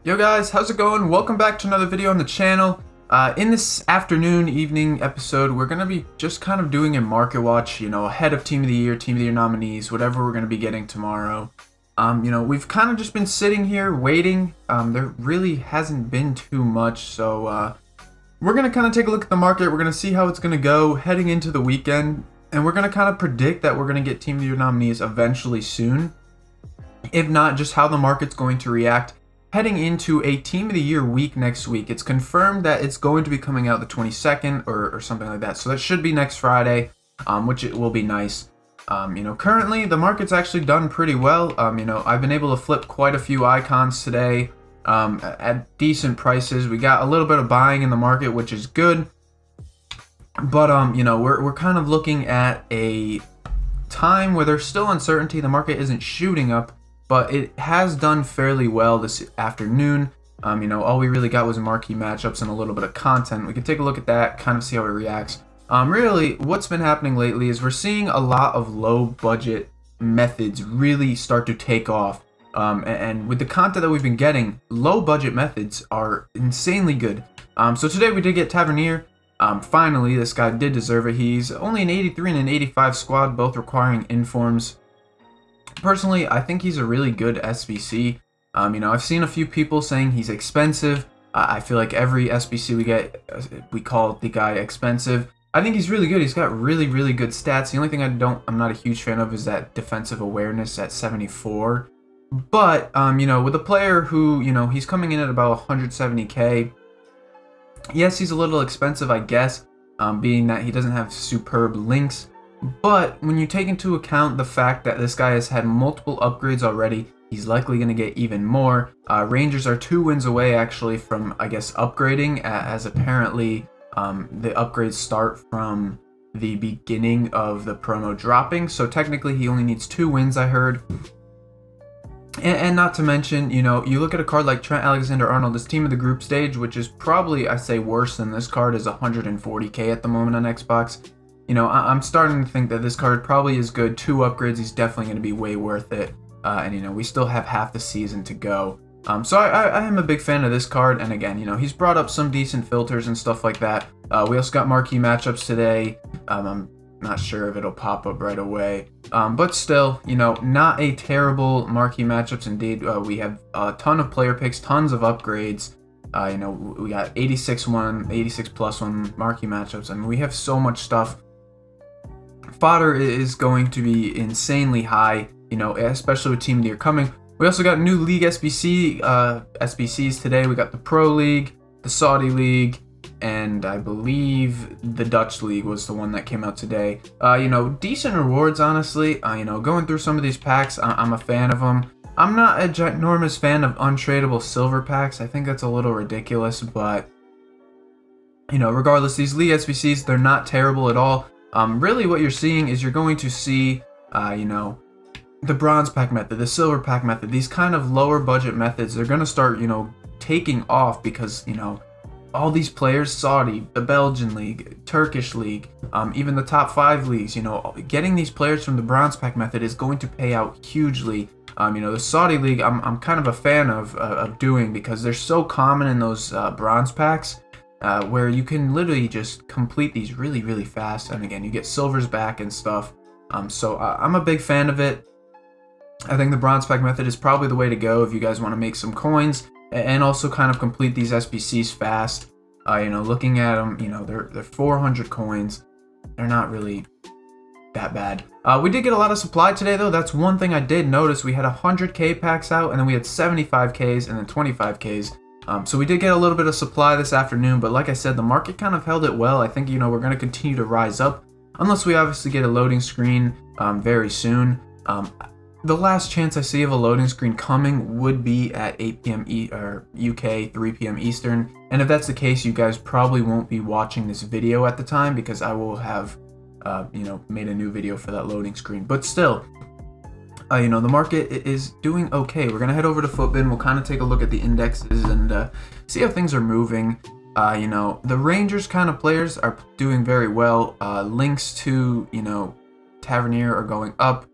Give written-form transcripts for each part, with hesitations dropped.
Yo guys, how's it going? Welcome back to another video on the channel. In this afternoon, evening episode, we're going to be just kind of doing a market watch, ahead of Team of the Year nominees, whatever we're going to be getting tomorrow. We've kind of just been sitting here waiting. There really hasn't been too much, so we're going to kind of take a look at the market. We're going to see how it's going to go heading into the weekend, and we're going to kind of predict that we're going to get Team of the Year nominees eventually soon. If not, just how the market's going to react heading into a Team of the Year week next week. It's confirmed that it's going to be coming out the 22nd or something like that. So that should be next Friday, which it will be nice. Currently the market's actually done pretty well. I've been able to flip quite a few icons today at decent prices. We got a little bit of buying in the market, which is good. But we're kind of looking at a time where there's still uncertainty. The market isn't shooting up, but it has done fairly well this afternoon. All we really got was marquee matchups and a little bit of content. We can take a look at that, kind of see how it reacts. Really, what's been happening lately is we're seeing a lot of low budget methods really start to take off. And with the content that we've been getting, low budget methods are insanely good. So today we did get Tavernier. Finally, this guy did deserve it. He's only an 83 and an 85 squad, both requiring informs. Personally, I think he's a really good SBC. I've seen a few people saying he's expensive. I feel like every SBC we get, we call the guy expensive. I think he's really good. He's got really, really good stats. The only thing I'm not a huge fan of is that defensive awareness at 74. But, with a player who, he's coming in at about 170k. Yes, he's a little expensive, I guess, being that he doesn't have superb links. But when you take into account the fact that this guy has had multiple upgrades already, he's likely going to get even more. Rangers are 2 wins away actually from, I guess, upgrading, as apparently the upgrades start from the beginning of the promo dropping. So technically he only needs 2 wins, I heard. And not to mention, you look at a card like Trent Alexander-Arnold, this team of the group stage, which is probably, I say, worse than this card, is 140k at the moment on Xbox. I'm starting to think that this card probably is good. 2 upgrades, he's definitely going to be way worth it. And we still have half the season to go. So I am a big fan of this card. And again, he's brought up some decent filters and stuff like that. We also got marquee matchups today. I'm not sure if it'll pop up right away. But still, not a terrible marquee matchups indeed. We have a ton of player picks, tons of upgrades. We got 86 plus 1 marquee matchups. I mean, we have so much stuff. Fodder is going to be insanely high, especially with Team of the Year coming. We also got new League SBCs today. We got the Pro League, the Saudi League, and I believe the Dutch League was the one that came out today. Decent rewards, honestly. Going through some of these packs, I'm a fan of them. I'm not a ginormous fan of untradeable silver packs. I think that's a little ridiculous, but, regardless, these League SBCs, they're not terrible at all. Really what you're seeing is you're going to see, the bronze pack method, the silver pack method, these kind of lower budget methods, they're going to start, taking off because, all these players, Saudi, the Belgian League, Turkish League, even the top 5 leagues, getting these players from the bronze pack method is going to pay out hugely. The Saudi League, I'm kind of a fan of doing because they're so common in those bronze packs. Where you can literally just complete these really, really fast. And again, you get silvers back and stuff. So I'm a big fan of it. I think the bronze pack method is probably the way to go if you guys want to make some coins and also kind of complete these SBCs fast. Looking at them, they're 400 coins. They're not really that bad. We did get a lot of supply today, though. That's one thing I did notice. We had 100k packs out, and then we had 75ks and then 25ks. So we did get a little bit of supply this afternoon, but like I said, the market kind of held it well. I think, we're going to continue to rise up, unless we obviously get a loading screen very soon. The last chance I see of a loading screen coming would be at 8 p.m. UK, 3 p.m. Eastern. And if that's the case, you guys probably won't be watching this video at the time because I will have, made a new video for that loading screen. But still, the market is doing okay. We're going to head over to Footbin. We'll kind of take a look at the indexes and see how things are moving. The Rangers kind of players are doing very well. Links to, Tavernier are going up.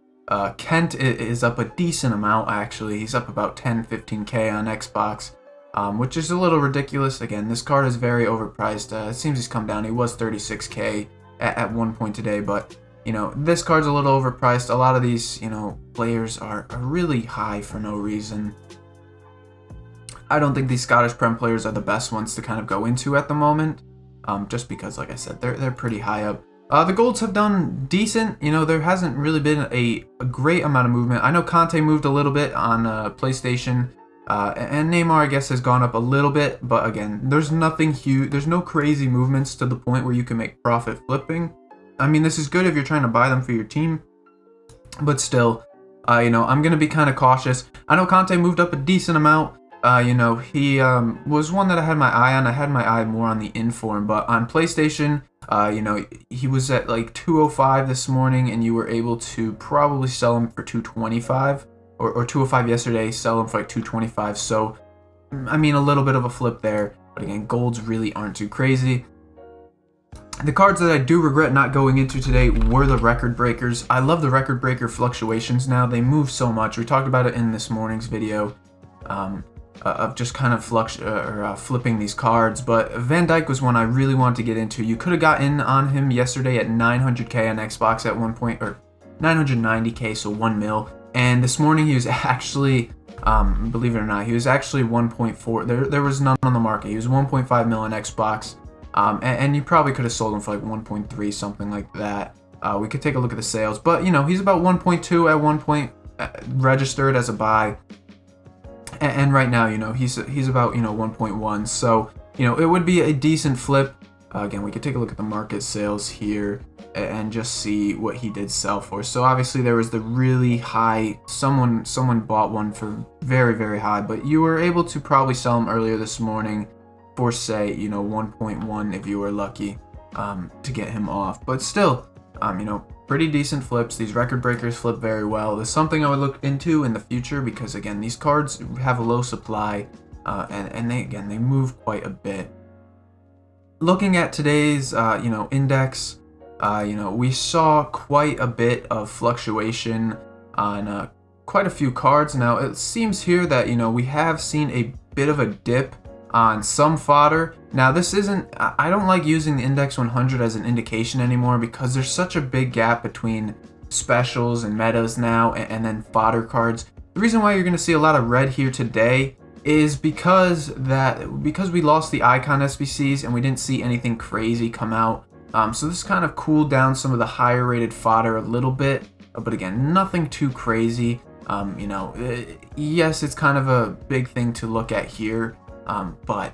Kent is up a decent amount, actually. He's up about 10-15k on Xbox. which is a little ridiculous. Again, this card is very overpriced. It seems he's come down. He was 36K at one point today, but you know, this card's a little overpriced. A lot of these, you know, players are really high for no reason. I don't think these Scottish Prem players are the best ones to kind of go into at the moment, just because, like I said, they're pretty high up. The golds have done decent. You know, there hasn't really been a great amount of movement. I know Conte moved a little bit on PlayStation, and Neymar, I guess, has gone up a little bit. But again, there's nothing huge. There's no crazy movements to the point where you can make profit flipping. I mean, this is good if you're trying to buy them for your team, but still, you know, I'm going to be kind of cautious. I know Conte moved up a decent amount. You know, he was one that I had my eye on. I had my eye more on the inform, but on PlayStation, you know, he was at like 205 this morning, and you were able to probably sell him for 225, or 205 yesterday, sell him for like 225. So, I mean, a little bit of a flip there, but again, golds really aren't too crazy. The cards that I do regret not going into today were the record breakers. I love the record breaker fluctuations now. They move so much. We talked about it in this morning's video. Of just kind of flipping these cards, but Van Dijk was one I really wanted to get into. You could have got in on him yesterday at 900k on Xbox at one point, or 990k, so 1 mil. And this morning he was actually, believe it or not, he was actually 1.4. There was none on the market. He was 1.5 mil on Xbox, and you probably could have sold him for like 1.3, something like that. We could take a look at the sales, but you know, he's about 1.2 at one point registered as a buy. And right now, you know, he's about, you know, 1.1. So, you know, it would be a decent flip. Again, we could take a look at the market sales here and just see what he did sell for. So obviously there was the really high, someone bought one for very, very high, but you were able to probably sell him earlier this morning for, say, you know, 1.1 if you were lucky to get him off. But still, you know, pretty decent flips. These record breakers flip very well. There's something I would look into in the future because, again, these cards have a low supply, and they move quite a bit. Looking at today's you know, index, you know, we saw quite a bit of fluctuation on quite a few cards. Now it seems here that, you know, we have seen a bit of a dip on some fodder. Now this isn't, I don't like using the index 100 as an indication anymore because there's such a big gap between specials and metas now and then fodder cards. The reason why you're going to see a lot of red here today is because we lost the icon SBCs and we didn't see anything crazy come out. So this kind of cooled down some of the higher rated fodder a little bit, but again, nothing too crazy. You know, yes, it's kind of a big thing to look at here. But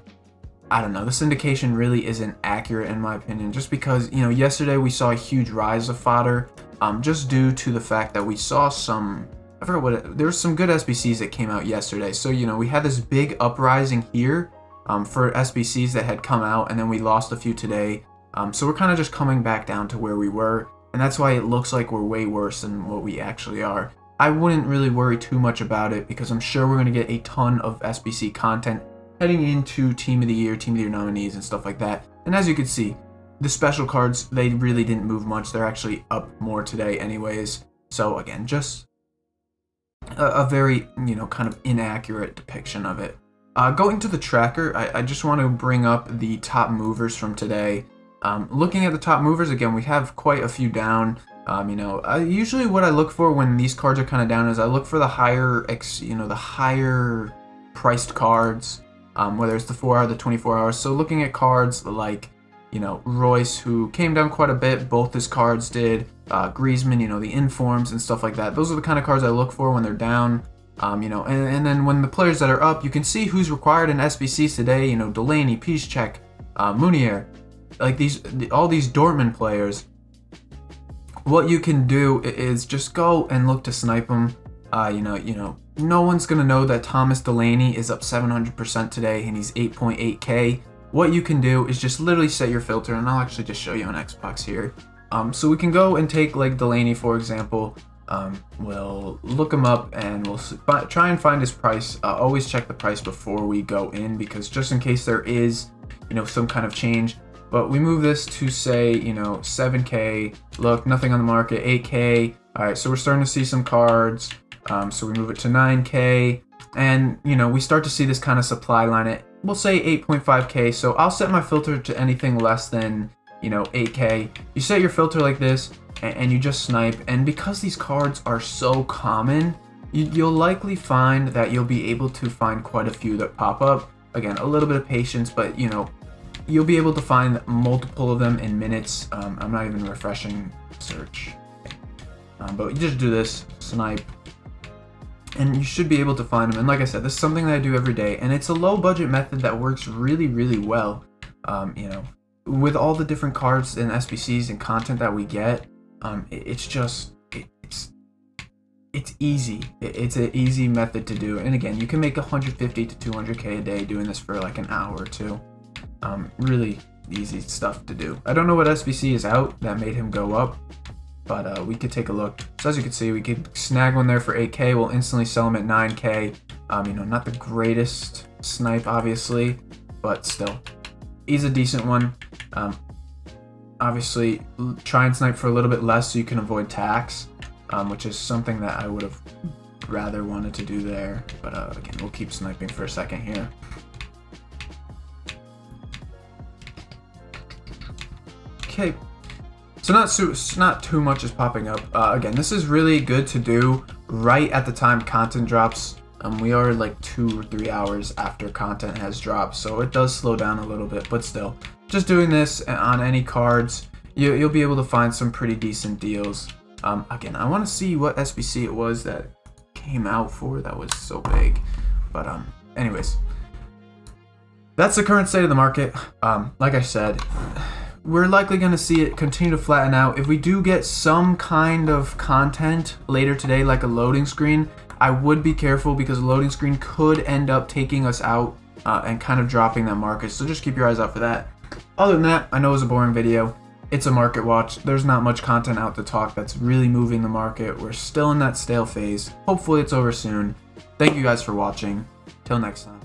I don't know, this indication really isn't accurate in my opinion, just because, you know, yesterday we saw a huge rise of fodder, just due to the fact that we saw some, I forgot what, there was some good SBCs that came out yesterday. So, you know, we had this big uprising here, for SBCs that had come out, and then we lost a few today. So we're kind of just coming back down to where we were, and that's why it looks like we're way worse than what we actually are. I wouldn't really worry too much about it because I'm sure we're going to get a ton of SBC content heading into Team of the Year nominees and stuff like that. And as you can see, the special cards, they really didn't move much. They're actually up more today anyways. So again, just a very, you know, kind of inaccurate depiction of it. Going to the tracker, I just want to bring up the top movers from today. Looking at the top movers, again, we have quite a few down. You know, usually what I look for when these cards are kind of down is I look for the higher, the higher priced cards. Whether it's the 4 hour, the 24 hours. So looking at cards like, you know, Royce, who came down quite a bit, both his cards did, Griezmann, you know, the informs and stuff like that. Those are the kind of cards I look for when they're down. You know, and then when the players that are up, you can see who's required in SBCs today, you know, Delaney, Piszczek, Munier, like all these Dortmund players. What you can do is just go and look to snipe them. You know, no one's going to know that Thomas Delaney is up 700% today and he's 8.8k. What you can do is just literally set your filter, and I'll actually just show you on Xbox here. So we can go and take like Delaney, for example. We'll look him up and we'll try and find his price. Always check the price before we go in, because just in case there is, you know, some kind of change. But we move this to, say, you know, 7k. Look, nothing on the market. 8k. All right, so we're starting to see some cards. So we move it to 9K, and you know, we start to see this kind of supply line at, we'll say 8.5K. So I'll set my filter to anything less than, you know, 8K. You set your filter like this, and you just snipe. And because these cards are so common, you'll likely find that you'll be able to find quite a few that pop up. Again, a little bit of patience, but you know, you'll be able to find multiple of them in minutes. I'm not even refreshing search, but you just do this, snipe, and you should be able to find them. And like I said, this is something that I do every day, and it's a low budget method that works really, really well. You know, with all the different cards and SBCs and content that we get, it's easy. It's an easy method to do. And again, you can make 150 to 200K a day doing this for like an hour or two. Really easy stuff to do. I don't know what SBC is out that made him go up, but we could take a look. So as you can see, we could snag one there for 8K. We'll instantly sell him at 9K. You know, not the greatest snipe, obviously, but still, he's a decent one. Obviously, try and snipe for a little bit less so you can avoid tax, which is something that I would have rather wanted to do there. But again, we'll keep sniping for a second here. Okay, so not too much is popping up. Again, this is really good to do right at the time content drops. We are like 2 or 3 hours after content has dropped, so it does slow down a little bit, but still, just doing this on any cards, you'll be able to find some pretty decent deals. Again, I want to see what SBC it was that came out for that was so big, but anyways, that's the current state of the market. Like I said, we're likely going to see it continue to flatten out. If we do get some kind of content later today, like a loading screen, I would be careful because a loading screen could end up taking us out and kind of dropping that market. So just keep your eyes out for that. Other than that, I know it was a boring video. It's a market watch. There's not much content out to talk that's really moving the market. We're still in that stale phase. Hopefully it's over soon. Thank you guys for watching. Till next time.